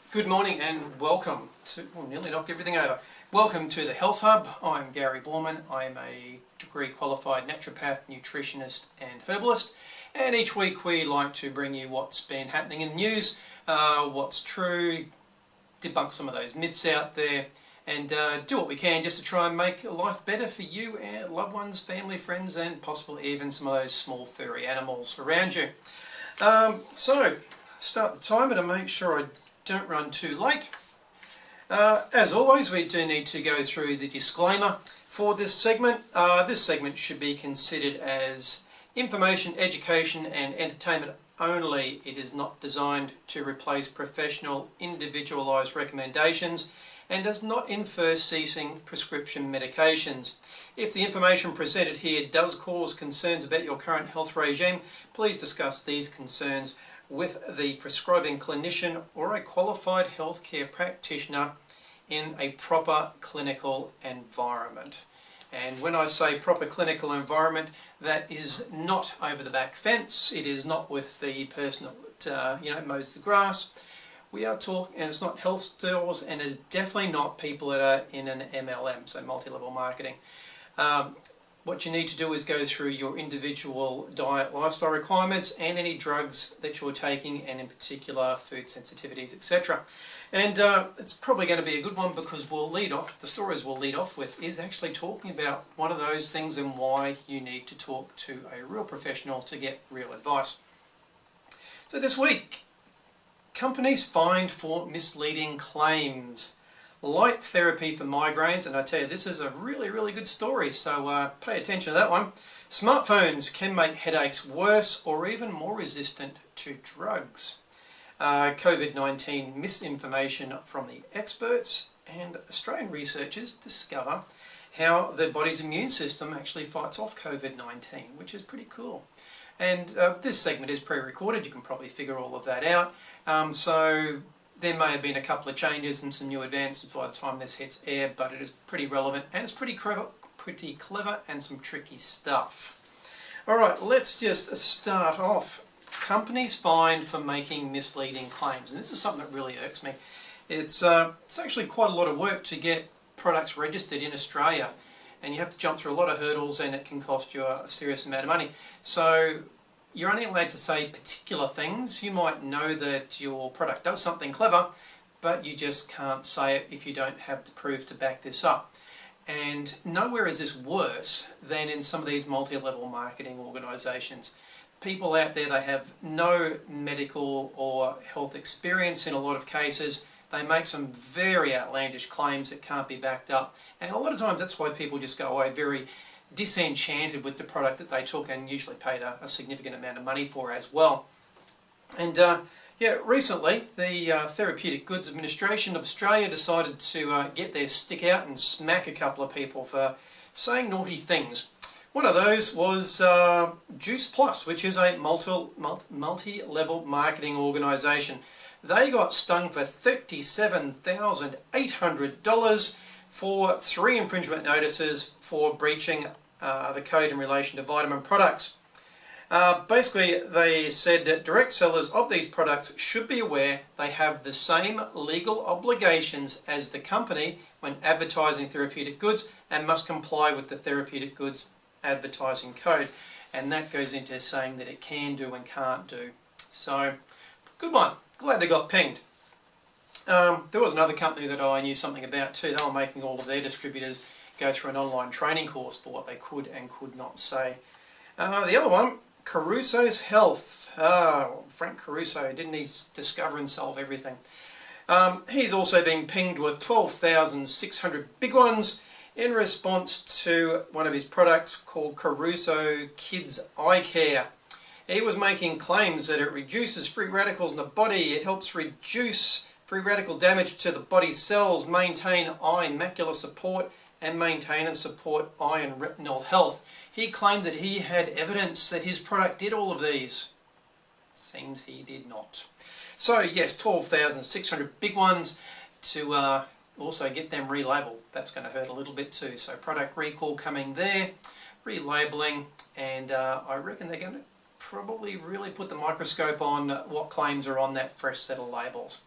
Good morning and welcome to, nearly knocked everything over. Welcome to the Health Hub. I'm Gary Borman. I'm a degree qualified naturopath, nutritionist and herbalist. And each week we like to bring you what's been happening in the news, what's true, debunk some of those myths out there, and do what we can just to try and make life better for you and loved ones, family, friends, and possibly even some of those small furry animals around you. So, start the timer to make sure I don't run too late. As always, we do need to go through the disclaimer for this segment. This segment should be considered as information, education and entertainment only. It is not designed to replace professional, individualised recommendations and does not infer ceasing prescription medications. If the information presented here does cause concerns about your current health regime, please discuss these concerns with the prescribing clinician or a qualified healthcare practitioner in a proper clinical environment. And when I say proper clinical environment, that is not over the back fence. It is not with the person that mows the grass. We are talking, and it's not health stores, and it's definitely not people that are in an MLM, so multi-level marketing. What you need to do is go through your individual diet, lifestyle requirements, and any drugs that you're taking, and in particular food sensitivities, etc. And it's probably going to be a good one because the stories we'll lead off with is actually talking about one of those things and why you need to talk to a real professional to get real advice. So this week, companies fined for misleading claims. Light therapy for migraines, and I tell you, this is a really, really good story, so pay attention to that one. Smartphones can make headaches worse or even more resistant to drugs. COVID-19 misinformation from the experts, and Australian researchers discover how the body's immune system actually fights off COVID-19, which is pretty cool. And this segment is pre-recorded, you can probably figure all of that out. So there may have been a couple of changes and some new advances by the time this hits air, but it is pretty relevant and it's pretty clever and some tricky stuff. Alright, let's just start off. Companies fined for making misleading claims, and this is something that really irks me. It's actually quite a lot of work to get products registered in Australia, and you have to jump through a lot of hurdles and it can cost you a serious amount of money. So you're only allowed to say particular things. You might know that your product does something clever, but you just can't say it if you don't have the proof to back this up. And nowhere is this worse than in some of these multi-level marketing organisations. People out there, they have no medical or health experience in a lot of cases. They make some very outlandish claims that can't be backed up. And a lot of times that's why people just go away very disenchanted with the product that they took and usually paid a significant amount of money for as well. And recently the Therapeutic Goods Administration of Australia decided to get their stick out and smack a couple of people for saying naughty things. One of those was Juice Plus, which is a multi-level marketing organisation. They got stung for $37,800 for 3 infringement notices for breaching the code in relation to vitamin products. Basically, they said that direct sellers of these products should be aware they have the same legal obligations as the company when advertising therapeutic goods and must comply with the therapeutic goods advertising code. And that goes into saying that it can do and can't do. So, good one. Glad they got pinged. There was another company that I knew something about too. They were making all of their distributors go through an online training course for what they could and could not say. The other one, Caruso Health. Frank Caruso, didn't he discover and solve everything? He's also been pinged with 12,600 big ones in response to one of his products called Caruso Kids Eye Care. He was making claims that it reduces free radicals in the body, it helps reduce free radical damage to the body cells, maintain eye and macular support, and maintain and support eye and retinal health. He claimed that he had evidence that his product did all of these. Seems he did not. So yes, 12,600 big ones to also get them relabeled. That's going to hurt a little bit too. So product recall coming there, relabeling, and I reckon they're going to probably really put the microscope on what claims are on that fresh set of labels.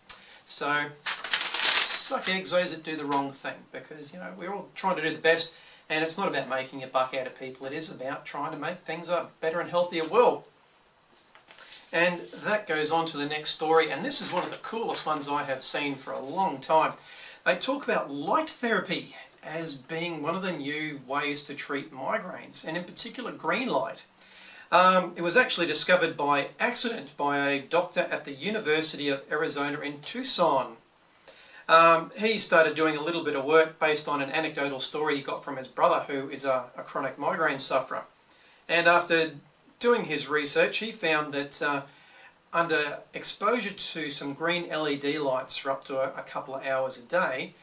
So suck eggs those that do the wrong thing, because we're all trying to do the best, and it's not about making a buck out of people. It is about trying to make things a better and healthier world. And that goes on to the next story, and this is one of the coolest ones I have seen for a long time. They talk about light therapy as being one of the new ways to treat migraines, and in particular green light. It was actually discovered by accident by a doctor at the University of Arizona in Tucson. He started doing a little bit of work based on an anecdotal story he got from his brother, who is a chronic migraine sufferer. And after doing his research, he found that under exposure to some green LED lights for up to a couple of hours a day,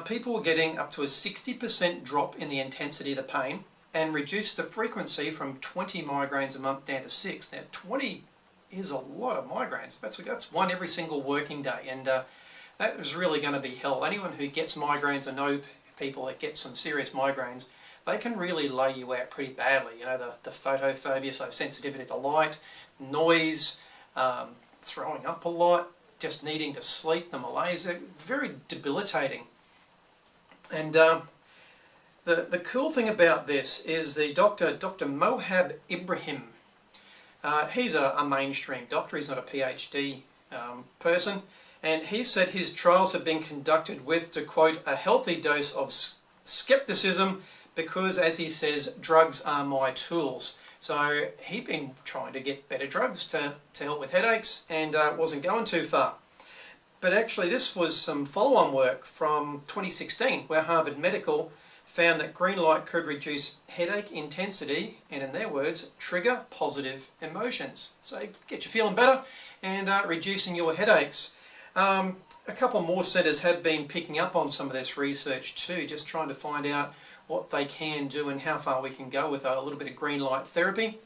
people were getting up to a 60% drop in the intensity of the pain, and reduced the frequency from 20 migraines a month down to 6. Now 20 is a lot of migraines. That's one every single working day, and that is really going to be hell. Anyone who gets migraines, or know people that get some serious migraines, they can really lay you out pretty badly. The photophobia, so sensitivity to light, noise, throwing up a lot, just needing to sleep, the malaise, very debilitating. And the cool thing about this is the Dr. Mohab Ibrahim. He's a mainstream doctor. He's not a PhD person. And he said his trials have been conducted with, to quote, a healthy dose of skepticism, because, as he says, drugs are my tools. So he'd been trying to get better drugs to help with headaches, and wasn't going too far. But actually this was some follow-on work from 2016, where Harvard Medical found that green light could reduce headache intensity, and in their words, trigger positive emotions. So get you feeling better and reducing your headaches. A couple more centres have been picking up on some of this research too, just trying to find out what they can do and how far we can go with a little bit of green light therapy.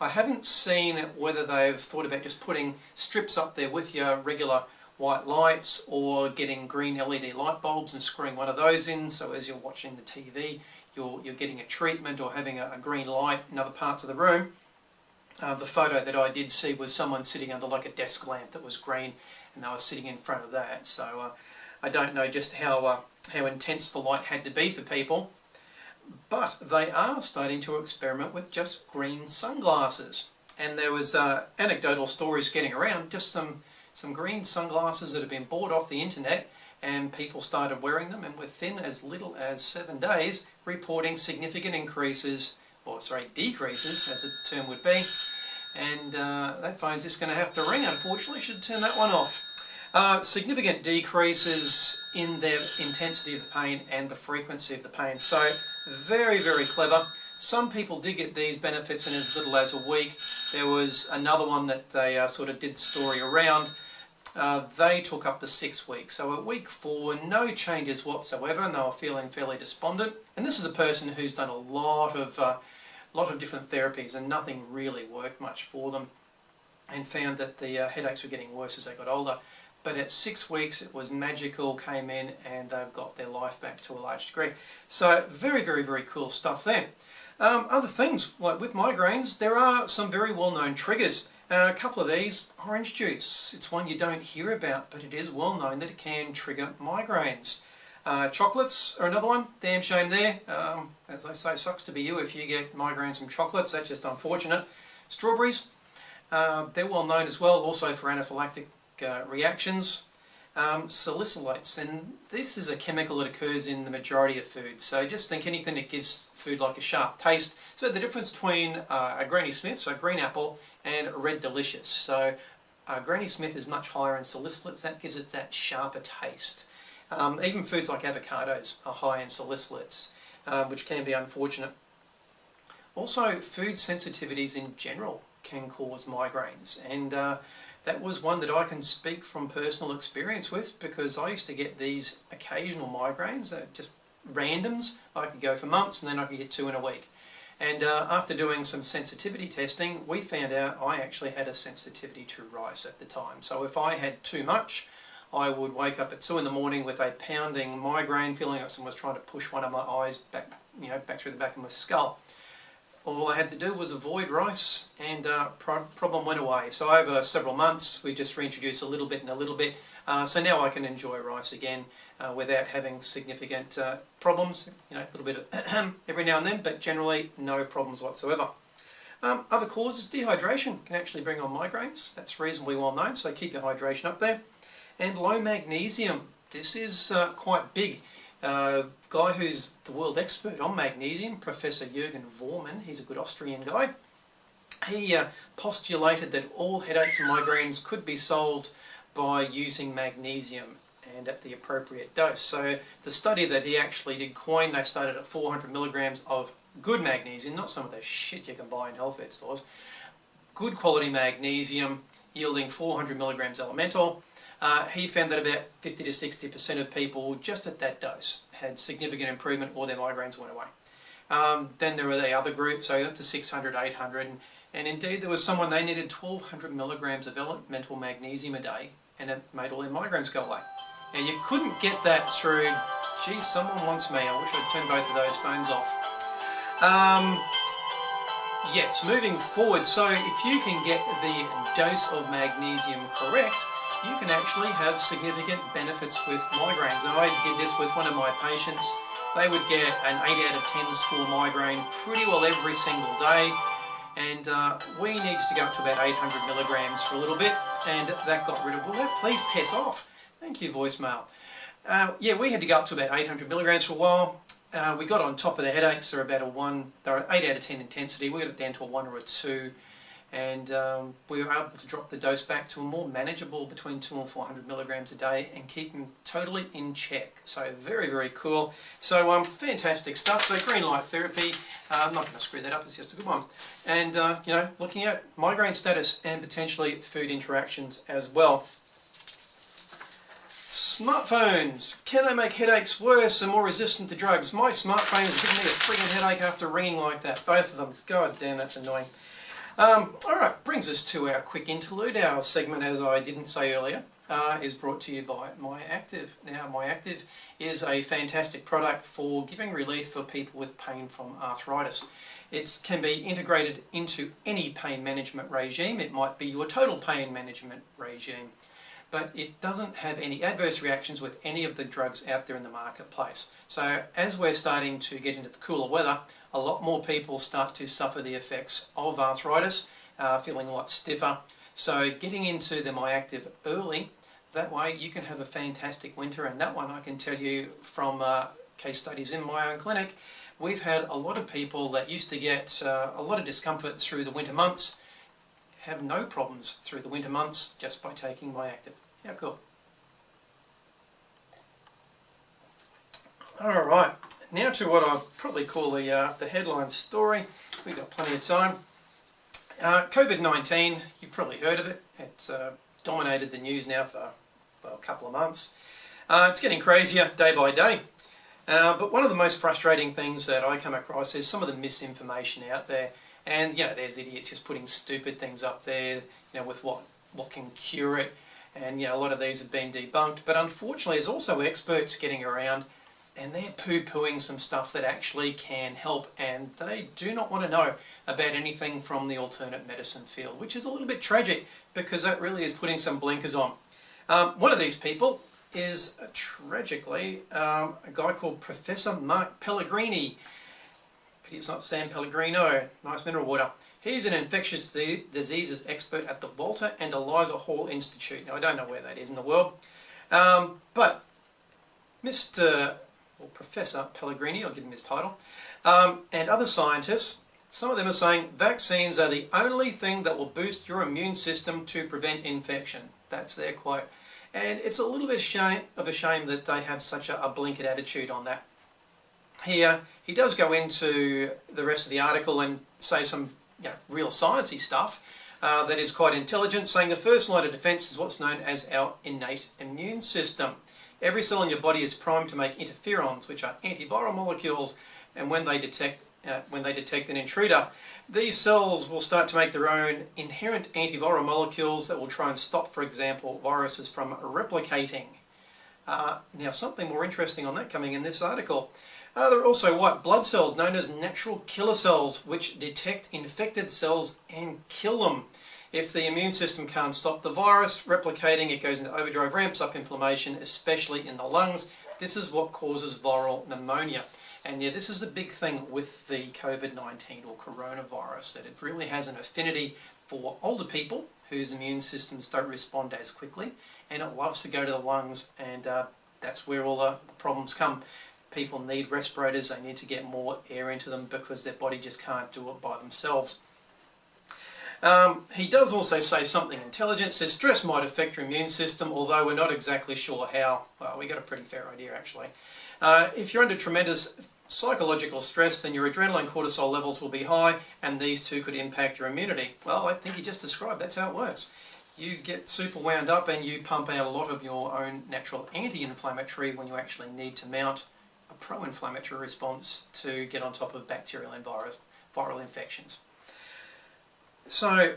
I haven't seen whether they've thought about just putting strips up there with your regular white lights, or getting green LED light bulbs and screwing one of those in, so as you're watching the TV you're getting a treatment or having a green light in other parts of the room. The photo that I did see was someone sitting under like a desk lamp that was green, and they were sitting in front of that. So I don't know just how intense the light had to be for people, but they are starting to experiment with just green sunglasses. And there was anecdotal stories getting around, just some green sunglasses that have been bought off the internet, and people started wearing them, and within as little as 7 days reporting significant increases, or sorry, decreases as the term would be. And that phone's just going to have to ring, unfortunately. Should turn that one off. Significant decreases in their intensity of the pain and the frequency of the pain. So very, very clever. Some people did get these benefits in as little as a week. There was another one that they sort of did story around. They took up to 6 weeks. So at week 4, no changes whatsoever, and they were feeling fairly despondent. And this is a person who's done a lot of different therapies, and nothing really worked much for them, and found that the headaches were getting worse as they got older. But at 6 weeks it was magical, came in, and they've got their life back to a large degree. So very, very, very cool stuff there. Other things, like with migraines, there are some very well-known triggers. A couple of these, orange juice. It's one you don't hear about, but it is well known that it can trigger migraines. Chocolates are another one. Damn shame there. As I say, sucks to be you if you get migraines from chocolates. That's just unfortunate. Strawberries, they're well known as well, also for anaphylactic reactions. Salicylates, and this is a chemical that occurs in the majority of foods. So just think anything that gives food like a sharp taste. So the difference between a Granny Smith, so a green apple, and Red Delicious. So Granny Smith is much higher in salicylates. That gives it that sharper taste. Even foods like avocados are high in salicylates, which can be unfortunate. Also, food sensitivities in general can cause migraines, and that was one that I can speak from personal experience with, because I used to get these occasional migraines, just randoms. I could go for months and then I could get 2 in a week. And after doing some sensitivity testing, we found out I actually had a sensitivity to rice at the time. So if I had too much, I would wake up at 2 in the morning with a pounding migraine, feeling like someone was trying to push one of my eyes back, back through the back of my skull. all I had to do was avoid rice, and problem went away. So over several months, we just reintroduced a little bit and a little bit. So now I can enjoy rice again without having significant problems. You know, a little bit of every now and then, but generally no problems whatsoever. Other causes, dehydration can actually bring on migraines. That's reasonably well known, so keep your hydration up there. And low magnesium. This is quite big. Guy who's the world expert on magnesium, Professor Jürgen Vormann, he's a good Austrian guy. He postulated that all headaches and migraines could be solved by using magnesium and at the appropriate dose. So the study that he actually did coin, they started at 400 milligrams of good magnesium, not some of the shit you can buy in health food stores. Good quality magnesium yielding 400 milligrams elemental. He found that about 50 to 60% of people just at that dose had significant improvement or their migraines went away. Then there were the other groups, so up to 600, 800, and indeed there was someone, they needed 1200 milligrams of elemental magnesium a day and it made all their migraines go away. Now you couldn't get that through, geez, someone wants me, I wish I'd turned both of those phones off. Yes, moving forward, so if you can get the dose of magnesium correct, you can actually have significant benefits with migraines. And I did this with one of my patients. They would get an 8 out of 10 score migraine pretty well every single day. And we needed to go up to about 800 milligrams for a little bit, and that got rid of, will that please piss off? Thank you, voicemail. Yeah, we had to go up to about 800 milligrams for a while. We got on top of the headaches, they're about a 1, they're 8 out of 10 intensity. We got it down to a 1 or a 2. And we were able to drop the dose back to a more manageable between 200 and 400 milligrams a day and keep them totally in check. So very, very cool. So fantastic stuff. So green light therapy, I'm not going to screw that up, it's just a good one. And you know, looking at migraine status and potentially food interactions as well. Smartphones, can they make headaches worse and more resistant to drugs? My smartphone has given me a frigging headache after ringing like that, both of them. God damn, that's annoying. Alright, brings us to our quick interlude. Our segment, as I didn't say earlier, is brought to you by MyActive. Now, MyActive is a fantastic product for giving relief for people with pain from arthritis. It can be integrated into any pain management regime. It might be your total pain management regime, but it doesn't have any adverse reactions with any of the drugs out there in the marketplace. So as we're starting to get into the cooler weather, a lot more people start to suffer the effects of arthritis, feeling a lot stiffer. So getting into the MyActive early, that way you can have a fantastic winter. And that one I can tell you from case studies in my own clinic, we've had a lot of people that used to get a lot of discomfort through the winter months, have no problems through the winter months just by taking MyActive. How cool. Alright, now to what I'll probably call the headline story. We've got plenty of time. COVID-19, you've probably heard of it. It's dominated the news now for, well, a couple of months. It's getting crazier day by day. But one of the most frustrating things that I come across is some of the misinformation out there. And, you know, there's idiots just putting stupid things up there, you know, with what can cure it. And, you know, a lot of these have been debunked. But unfortunately, there's also experts getting around and they're poo-pooing some stuff that actually can help, and they do not want to know about anything from the alternate medicine field, which is a little bit tragic because that really is putting some blinkers on. One of these people is, tragically, a guy called Professor Mark Pellegrini. But he's not San Pellegrino, nice mineral water. He's an infectious diseases expert at the Walter and Eliza Hall Institute. Now, I don't know where that is in the world, but Professor Pellegrini, I'll give him his title, and other scientists, some of them are saying vaccines are the only thing that will boost your immune system to prevent infection. That's their quote. And it's a little bit of a shame that they have such a blinkered attitude on that. He does go into the rest of the article and say some real sciencey stuff that is quite intelligent, saying the first line of defense is what's known as our innate immune system. Every cell in your body is primed to make interferons, which are antiviral molecules, and when they detect an intruder, these cells will start to make their own inherent antiviral molecules that will try and stop, for example, viruses from replicating. Now, something more interesting on that coming in this article. There are also white blood cells known as natural killer cells, which detect infected cells and kill them. If the immune system can't stop the virus replicating, it goes into overdrive, ramps up inflammation, especially in the lungs. This is what causes viral pneumonia. And yeah, this is a big thing with the COVID-19 or coronavirus, that it really has an affinity for older people whose immune systems don't respond as quickly, and it loves to go to the lungs, and that's where all the problems come. People need respirators, they need to get more air into them because their body just can't do it by themselves. He does also say something intelligent, says stress might affect your immune system, although we're not exactly sure how. Well, we got a pretty fair idea actually. If you're under tremendous psychological stress, then your adrenaline and cortisol levels will be high, and these two could impact your immunity. Well, I think you just described, that's how it works. You get super wound up and you pump out a lot of your own natural anti-inflammatory when you actually need to mount a pro-inflammatory response to get on top of bacterial and viral infections. So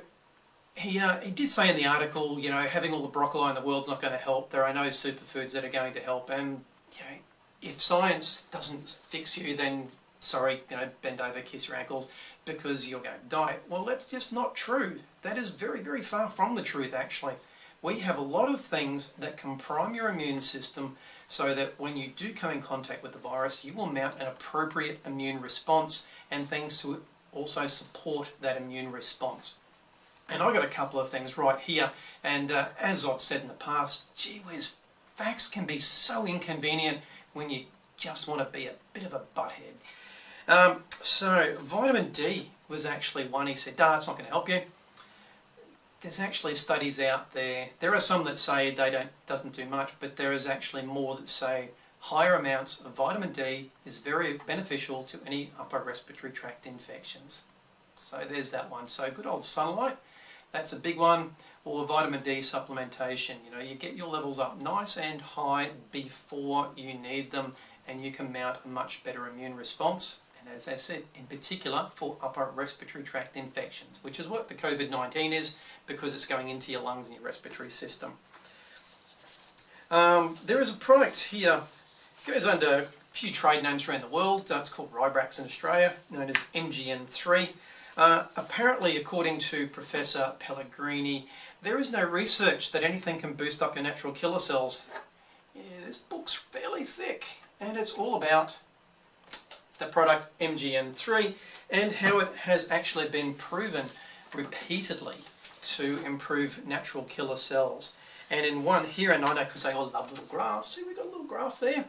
he did say in the article, you know, having all the broccoli in the world's not going to help. There are no superfoods that are going to help, and you know, if science doesn't fix you, then sorry, you know, bend over, kiss your ankles, because you're going to die. Well, that's just not true. That is very, very far from the truth, actually. We have a lot of things that can prime your immune system so that when you do come in contact with the virus, you will mount an appropriate immune response, and things to also support that immune response. And I've got a couple of things right here, and as I've said in the past, gee whiz, facts can be so inconvenient when you just want to be a bit of a butthead. So vitamin D was actually one. He said, it's not going to help you. There's actually studies out there. There are some that say doesn't do much, but there is actually more that say higher amounts of vitamin D is very beneficial to any upper respiratory tract infections. So there's that one. So good old sunlight, that's a big one. Or vitamin D supplementation. You know, you get your levels up nice and high before you need them, and you can mount a much better immune response. And as I said, in particular for upper respiratory tract infections, which is what the COVID-19 is, because it's going into your lungs and your respiratory system. There is a product here, it goes under a few trade names around the world. It's called Ribrax in Australia, known as MGN3. Apparently, according to Professor Pellegrini, there is no research that anything can boost up your natural killer cells. Yeah, this book's fairly thick, and it's all about the product MGN3 and how it has actually been proven repeatedly to improve natural killer cells. And in one here, and I know because they all love little graphs, see we've got a little graph there,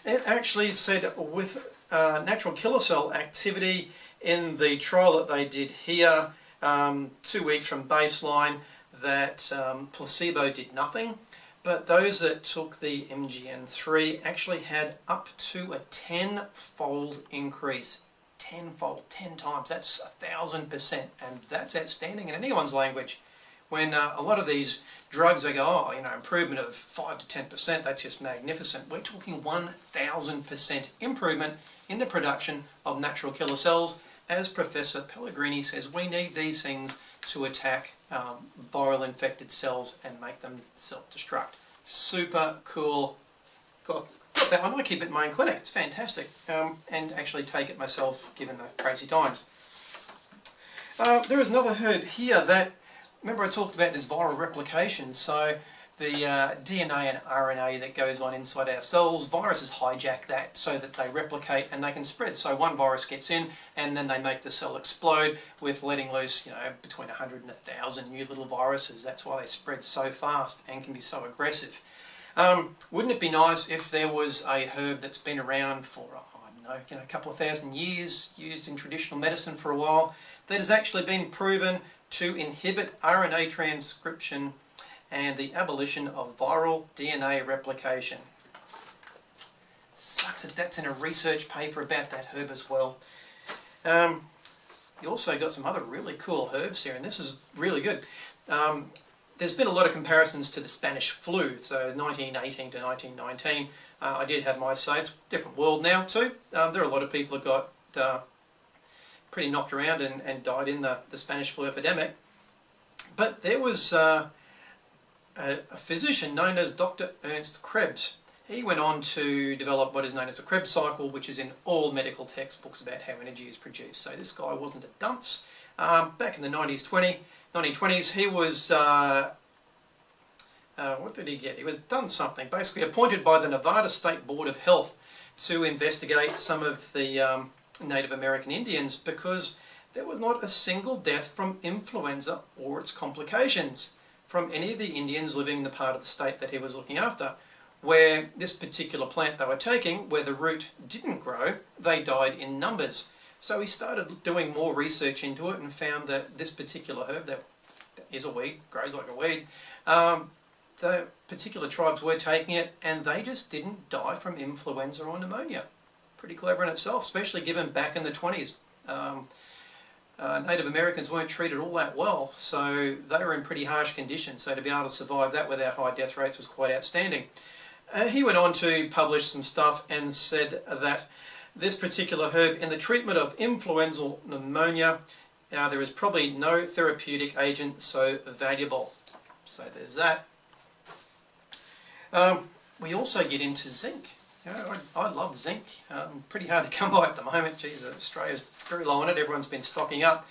it actually said with natural killer cell activity in the trial that they did here, 2 weeks from baseline, that placebo did nothing, but those that took the MGN3 actually had up to a 10-fold increase. 10-fold, 10 times, that's 1,000%, and that's outstanding in anyone's language. When a lot of these drugs, they go, oh, you know, improvement of 5 to 10%, that's just magnificent. We're talking 1,000% improvement in the production of natural killer cells. As Professor Pellegrini says, we need these things to attack viral infected cells and make them self-destruct. Super cool. Got that one. I keep it in my own clinic. It's fantastic. And actually take it myself, given the crazy times. There is another herb here that, remember I talked about this viral replication. So the DNA and RNA that goes on inside our cells, viruses hijack that so that they replicate and they can spread. So one virus gets in and then they make the cell explode with letting loose, you know, between 100 and 1,000 new little viruses. That's why they spread so fast and can be so aggressive. Wouldn't it be nice if there was a herb that's been around for, I don't know, a couple of thousand years, used in traditional medicine for a while, that has actually been proven to inhibit RNA transcription and the abolition of viral DNA replication. Sucks that that's in a research paper about that herb as well. You also got some other really cool herbs here, and this is really good. There's been a lot of comparisons to the Spanish flu, so 1918 to 1919. I did have my say, it's a different world now too. There are a lot of people who got pretty knocked around and died in the Spanish flu epidemic. But there was a physician known as Dr. Ernst Krebs, he went on to develop what is known as the Krebs Cycle, which is in all medical textbooks about how energy is produced. So this guy wasn't a dunce. Back in the 1920s, he was, what did he get? He was done something, basically appointed by the Nevada State Board of Health to investigate some of the Native American Indians, because there was not a single death from influenza or its complications from any of the Indians living in the part of the state that he was looking after. Where this particular plant they were taking, where the root didn't grow, they died in numbers. So he started doing more research into it and found that this particular herb, that is a weed, grows like a weed, the particular tribes were taking it and they just didn't die from influenza or pneumonia. Pretty clever in itself, especially given back in the 20s. Native Americans weren't treated all that well, so they were in pretty harsh conditions. So to be able to survive that without high death rates was quite outstanding. He went on to publish some stuff and said that this particular herb, in the treatment of influenza pneumonia, there is probably no therapeutic agent so valuable. So there's that. We also get into zinc. I love zinc. Pretty hard to come by at the moment. Geez, Australia's very low on it. Everyone's been stocking up.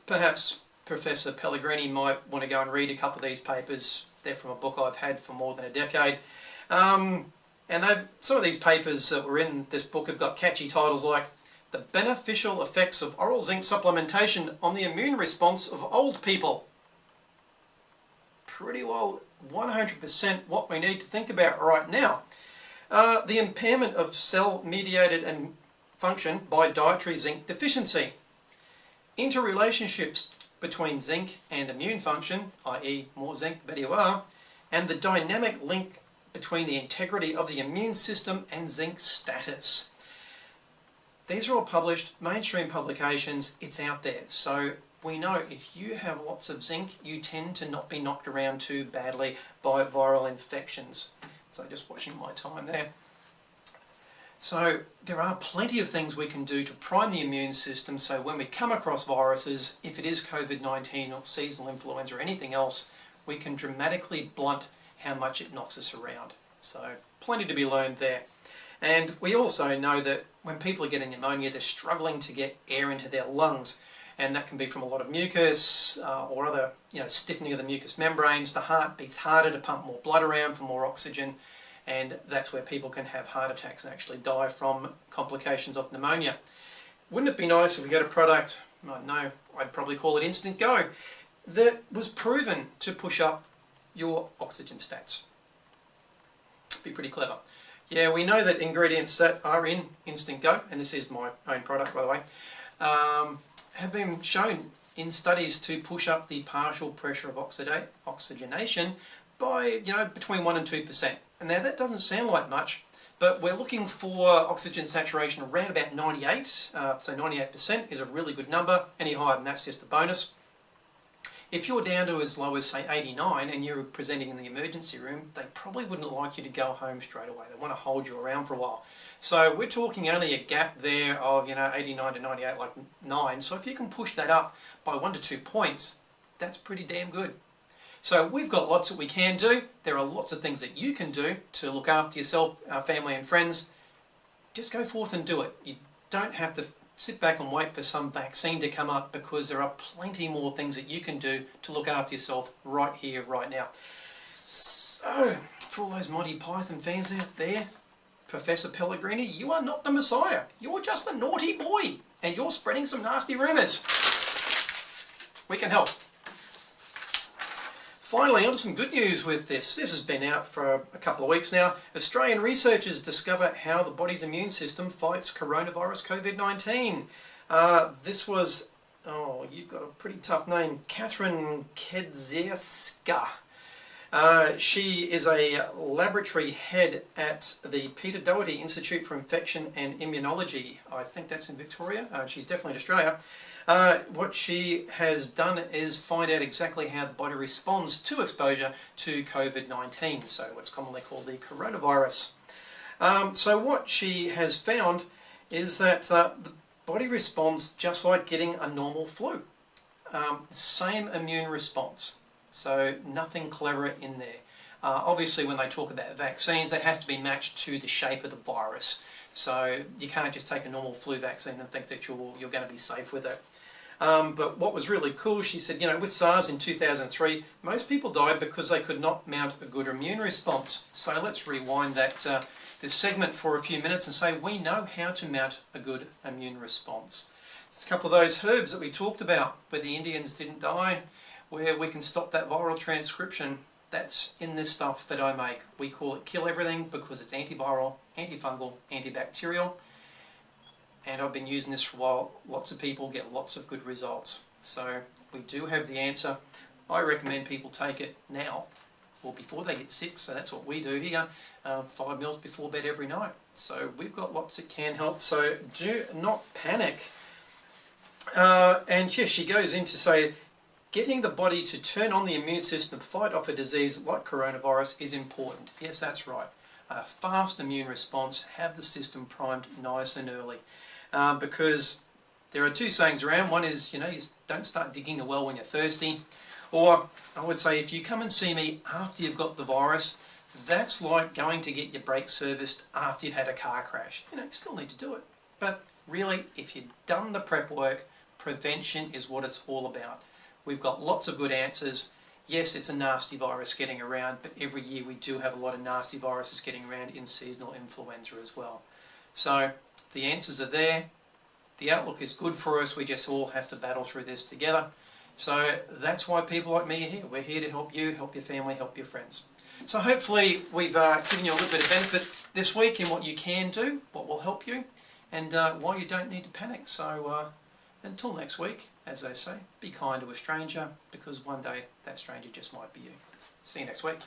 Perhaps Professor Pellegrini might want to go and read a couple of these papers. They're from a book I've had for more than a decade. And some of these papers that were in this book have got catchy titles like The Beneficial Effects of Oral Zinc Supplementation on the Immune Response of Old People. Pretty well 100% what we need to think about right now. The impairment of cell-mediated and function by dietary zinc deficiency. Interrelationships between zinc and immune function, i.e. more zinc, the better you are, and the dynamic link between the integrity of the immune system and zinc status. These are all published, mainstream publications, it's out there. So we know if you have lots of zinc, you tend to not be knocked around too badly by viral infections. So just watching my time there. So there are plenty of things we can do to prime the immune system, so when we come across viruses, if it is COVID-19 or seasonal influenza or anything else, we can dramatically blunt how much it knocks us around. So plenty to be learned there. And we also know that when people are getting pneumonia, they're struggling to get air into their lungs, and that can be from a lot of mucus or other, stiffening of the mucous membranes. The heart beats harder to pump more blood around for more oxygen, and that's where people can have heart attacks and actually die from complications of pneumonia. Wouldn't it be nice if we get a product, I know, I'd probably call it Instant Go, that was proven to push up your oxygen stats? Be pretty clever. Yeah, we know that ingredients that are in Instant Go, and this is my own product by the way, have been shown in studies to push up the partial pressure of oxygenation by, between 1 and 2%. And now that doesn't sound like much, but we're looking for oxygen saturation around about 98. So 98% is a really good number. Any higher than that's just a bonus. If you're down to as low as, say, 89 and you're presenting in the emergency room, they probably wouldn't like you to go home straight away. They want to hold you around for a while. So we're talking only a gap there of, 89 to 98, like 9. So if you can push that up by 1 to 2 points, that's pretty damn good. So we've got lots that we can do. There are lots of things that you can do to look after yourself, family and friends. Just go forth and do it. You don't have to sit back and wait for some vaccine to come up, because there are plenty more things that you can do to look after yourself right here, right now. So, for all those Monty Python fans out there, Professor Pellegrini, you are not the Messiah. You're just a naughty boy, and you're spreading some nasty rumours. We can help. Finally, on to some good news with this. This has been out for a couple of weeks now. Australian researchers discover how the body's immune system fights coronavirus COVID-19. This was, you've got a pretty tough name, Catherine Kedzierska. She is a laboratory head at the Peter Doherty Institute for Infection and Immunology. I think that's in Victoria. She's definitely in Australia. What she has done is find out exactly how the body responds to exposure to COVID-19, so what's commonly called the coronavirus. So what she has found is that the body responds just like getting a normal flu. Same immune response, so nothing clever in there. Obviously, when they talk about vaccines, that has to be matched to the shape of the virus. So you can't just take a normal flu vaccine and think that you're going to be safe with it. But what was really cool, she said, with SARS in 2003, most people died because they could not mount a good immune response. So let's rewind this segment for a few minutes and say we know how to mount a good immune response. There's a couple of those herbs that we talked about where the Indians didn't die, where we can stop that viral transcription. That's in this stuff that I make. We call it Kill Everything because it's antiviral, antifungal, antibacterial. And I've been using this for a while. Lots of people get lots of good results. So we do have the answer. I recommend people take it now or before they get sick. So that's what we do here. 5 mils before bed every night. So we've got lots that can help. So do not panic. And yes, she goes in to say, getting the body to turn on the immune system to fight off a disease like coronavirus is important. Yes, that's right. A fast immune response, have the system primed nice and early. Because there are two sayings around. One is, you don't start digging a well when you're thirsty. Or I would say, if you come and see me after you've got the virus, that's like going to get your brakes serviced after you've had a car crash. You still need to do it. But really, if you've done the prep work, prevention is what it's all about. We've got lots of good answers. Yes, it's a nasty virus getting around, but every year we do have a lot of nasty viruses getting around in seasonal influenza as well. So the answers are there. The outlook is good for us. We just all have to battle through this together. So that's why people like me are here. We're here to help you, help your family, help your friends. So hopefully we've given you a little bit of benefit this week in what you can do, what will help you, and why you don't need to panic. So until next week, as they say, be kind to a stranger, because one day that stranger just might be you. See you next week.